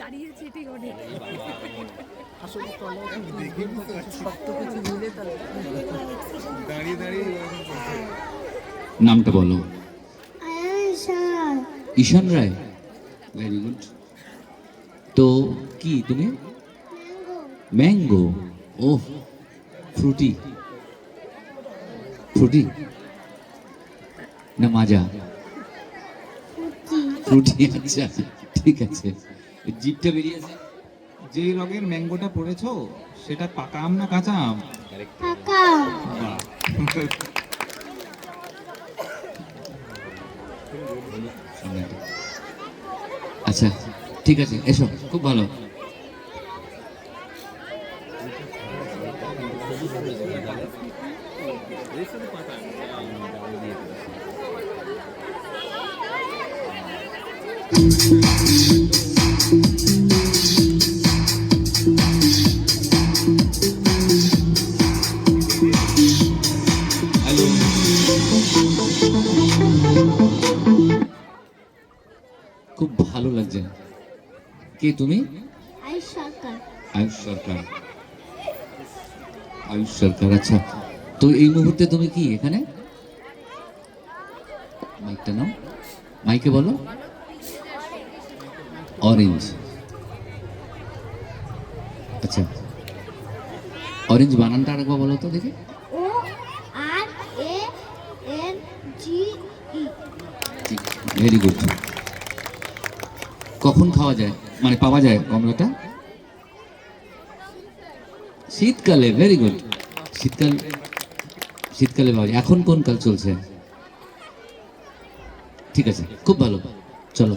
দাঁড়িয়েছে ঠিক অনেক। নামটা বলো। ঈশান রায়, ভেরি গুড। তো কি তুমি? ম্যাঙ্গো। ওহ, ফ্রুটি। ফ্রুটি না মাজা? ফ্রুটি, আচ্ছা ঠিক আছে। জিভটা বেরিয়েছে। যে রঙের ম্যাঙ্গোটা পড়েছো সেটা পাকা আম না কাঁচা আম? পাকা। বাহ। আচ্ছা ঠিক আছে, এসো, খুব ভালো। হ্যালো, খুব ভালো লাগছে। কে তুমি? আয়ুষ সরকার। আয়ুষ সরকার। আয়ুষ সরকার, আচ্ছা। তো এই মুহূর্তে তুমি কি এখানে? মাইকটা নাও, মাইকে বলো। অরেঞ্জ, আচ্ছা। অরেঞ্জ বানানটা আরেকবার বলো তো দেখি। ORANGE। Very good. কখন খাওয়া যায়, মানে পাওয়া যায় কমলাটা? শীতকালে, ভেরি গুড। শীতকাল, শীতকালে পাওয়া যায়। এখন কোন কাল চলছে? ঠিক আছে, খুব ভালো, চলো।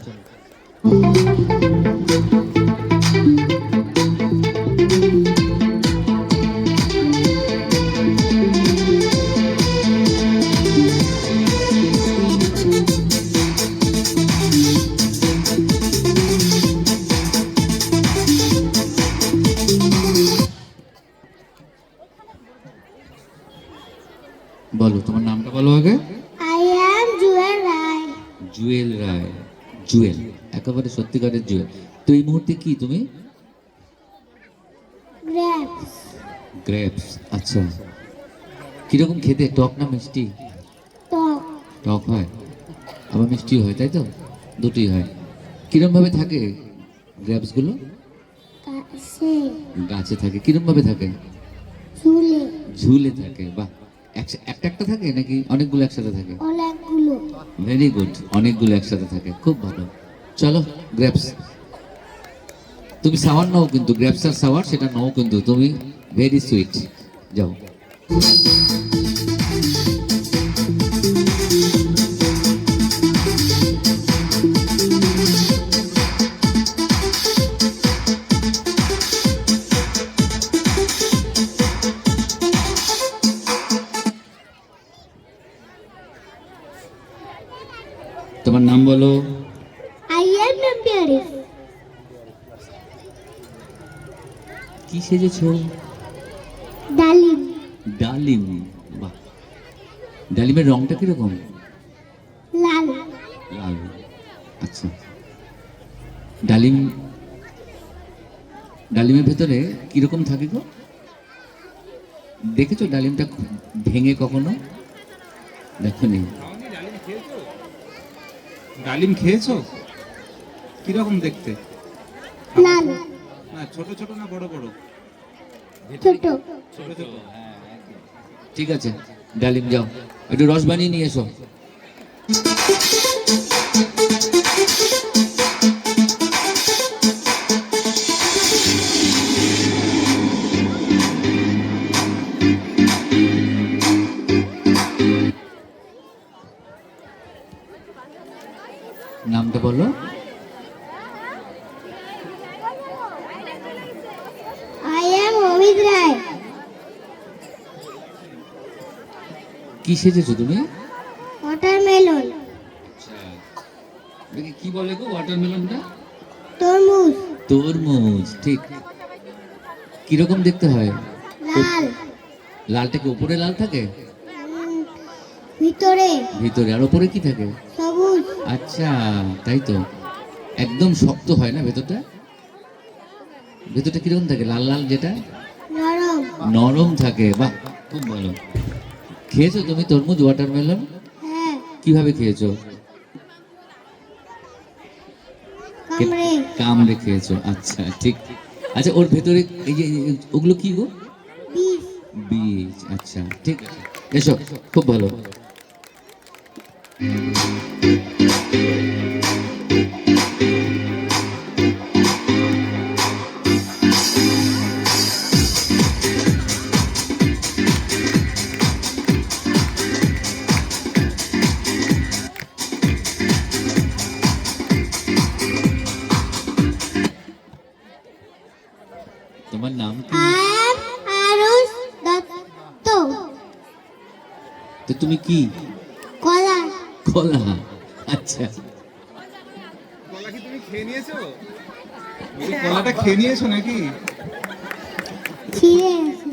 বলো তোমার নামটা বলো আগে। I am জুয়েল রায়। জুয়েল রায়। জুয়েল, একেবারে সত্যিকারের জুয়েল। তো এই মুহূর্তে কি তুমি? গ্রেপস। গ্রেপস, আচ্ছা। কিরকম খেতে, টক না মিষ্টি? টক। টক হয়, আবার মিষ্টিও হয়, তাই তো? দুটোই হয়। কিরম ভাবে থাকে গ্রেপস গুলো? গাছে। গাছে থাকে। কিরম ভাবে থাকে? ঝুলে। ঝুলে থাকে, বাহ। একটা একটা থাকে নাকি অনেকগুলো একসাথে থাকে? অনেকগুলো। ভেরি গুড, অনেকগুলো একসাথে থাকে, খুব ভালো। চলো, গ্রেপস। তুমি সাওয়ার নাও কিন্তু, গ্রেপস আর সাওয়ার সেটা নাও কিন্তু তুমি। ভেরি সুইট, যাও। তোমার নাম বলো। I am embarrassed. কি সেজেছো? ডালিম। ডালিম, বাহ। ডালিমের রংটা কিরকম? লাল। লাল, আচ্ছা। ডালিম, ডালিমের ভেতরে কিরকম থাকে গো? দেখেছো ডালিমটা ভেঙে কখনো? দেখোনি? ডালিম খেয়েছো? কিরকম দেখতে? লাল। না, ছোট ছোট না বড় বড়? ছোট। ছোট ছোট। ঠিক আছে, ডালিম যাও, একটু রস বানিয়ে নিয়ে এসো। নামটা বলো। I am অমিত রায়। কি সেজেছো তুমি? ওয়াটারমেলন। দেখি কি বলে গো ওয়াটারমেলনটা? তরমুজ। তরমুজ, ঠিক। কিরকম দেখতে হয়? লাল। লালটা কি উপরে লাল থাকে? ভিতরে। ভিতরে, আর উপরে কি থাকে? সবুজ। আচ্ছা, তাই তো। একদম শক্ত হয় না ভেতরটা? ভেতরটা কিরকম থাকে? লাল লাল যেটা নরম। নরম থাকে। বাহ, খুব ভালো। খেয়েছো তুমি তরমুজ, ওয়াটারমেলন? হ্যাঁ। কিভাবে খেয়েছো? কামড়ে। কামড়ে খেয়েছো, আচ্ছা ঠিক। আচ্ছা, ওর ভেতরে এই যে ওগুলো কি গো? বীজ। বীজ, আচ্ছা ঠিক আছে। এসো, খুব ভালো। তোমার নাম কি? I am Aarush Dutta. তো তুমি কি? কলা। কলা, আচ্ছা। কলা কি তুমি খেয়ে নিয়েছো? বলি, কলাটা খেয়ে নিয়েছো নাকি? ছিঁড়ে আছে।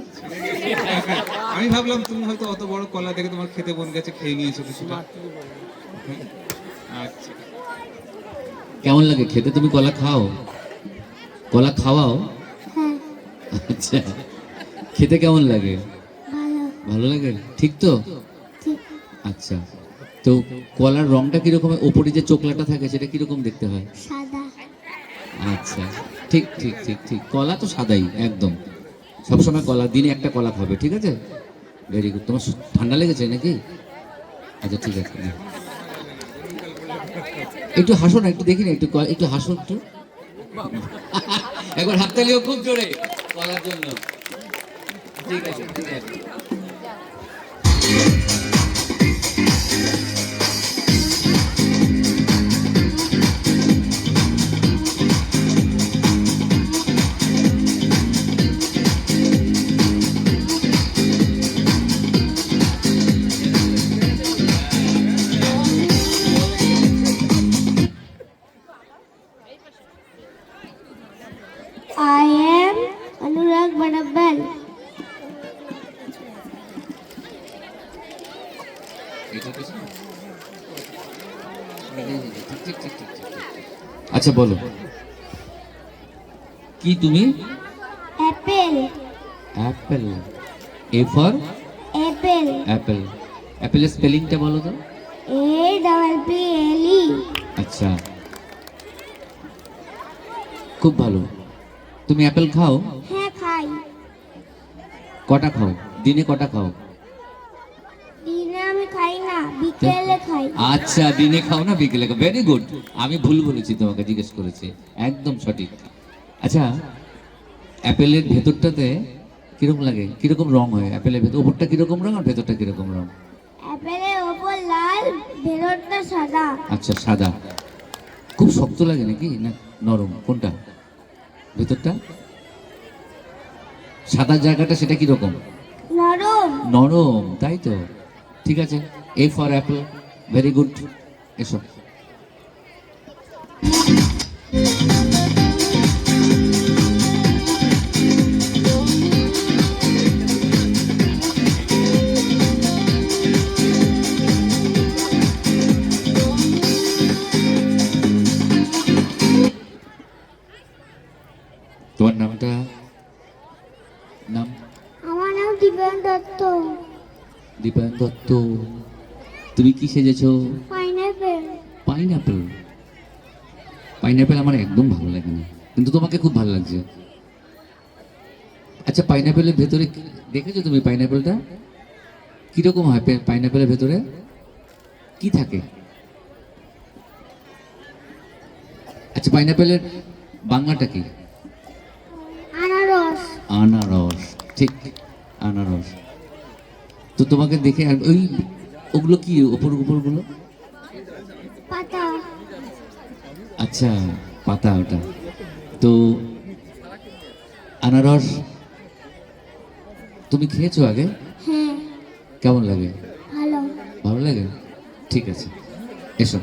আমি ভাবলাম তুমি হয়তো অত বড় কলা দেখে তোমার খেতে মন গেছে, খেয়ে নিয়েছো কিছুটা। আচ্ছা, কেমন লাগে খেতে? তুমি কলা খাও? কলা খাওয়াও? হ্যাঁ। আচ্ছা, খেতে কেমন লাগে? ভালো। ভালো লাগে, ঠিক তো? ঠিক। আচ্ছা, তো কলার রংটা কিরকম? ওপরে যে চোকলাটা থাকে সেটা কিরকম দেখতে হয়? সাদা। আচ্ছা, ঠিক ঠিক ঠিক ঠিক। কলা তো সাদাই একদম। সবসময় কলা, দিনে একটা কলা খাবে, ঠিক আছে? Very good. তোমার ঠান্ডা লেগেছে নাকি? আচ্ছা ঠিক আছে, নাও। একটু হাসো না, একটু দেখি না, একটু একটু হাসো একটু। একবার হাততালিও খুব জোরে কলার জন্য। ঠিক আছে ঠিক আছে। I am অনুরাগ বানাব্বাল। আচ্ছা বলো, কি তুমি? Apple. Apple. A for apple. Apple. অ্যাপেলের স্পেলিংটা বলো তো। APPLE। আচ্ছা, খুব ভালো। তুমি অ্যাপেল খাও? হ্যাঁ খাই। কটা খাও? দিনে কটা খাও? দিনে আমি খাই না, বিকেলে খাই। আচ্ছা, দিনে খাও না বিকেলে খাও, ভেরি গুড। আমি ভুল বলেছি, তোমাকে জিজ্ঞেস করেছি, একদম সঠিক। আচ্ছা, অ্যাপেলের ভেতরটাতে কিরকম লাগে? কিরকম রং হয় অ্যাপেলের ভেতর? উপরটা কিরকম রং আর ভেতরটা কিরকম রং? অ্যাপেলের ওপর লাল, ভেতরটা সাদা। আচ্ছা, সাদা। খুব শক্ত লাগে নাকি না নরম? কোনটা? ভেতরটা সাদা জায়গাটা সেটা কিরকম? নরম। নরম, তাই তো। ঠিক আছে, এ ফর অ্যাপেল, ভেরি গুড। এসো। তোমার নামটা? নাম? আমার নাম দিব্যান দত্ত। দীপায়ন দত্ত। তুমি কি সেজেছো? পাইনাপেল। পাইনাপেল। পাইনাপেল আমার একদম ভালো লাগে না, কিন্তু তোমাকে খুব ভালো লাগছে। আচ্ছা, পাইনাপেলের ভেতরে দেখেছো তুমি পাইনাপেলটা কিরকম হয়? পাইনাপেলের ভেতরে কি থাকে? আচ্ছা, পাইনাপেলের বাংলাটা কি? আনারস। আনারস, ঠিক, আনারস। তো তোমাকে দেখে ওই ওগুলো কি উপরগুলো? পাতা। আচ্ছা, পাতা ওটা। তো আনারস তুমি খেয়েছো আগে? হ্যাঁ। কেমন লাগে? ভালো। ভালো লাগে, ঠিক আছে। এসো।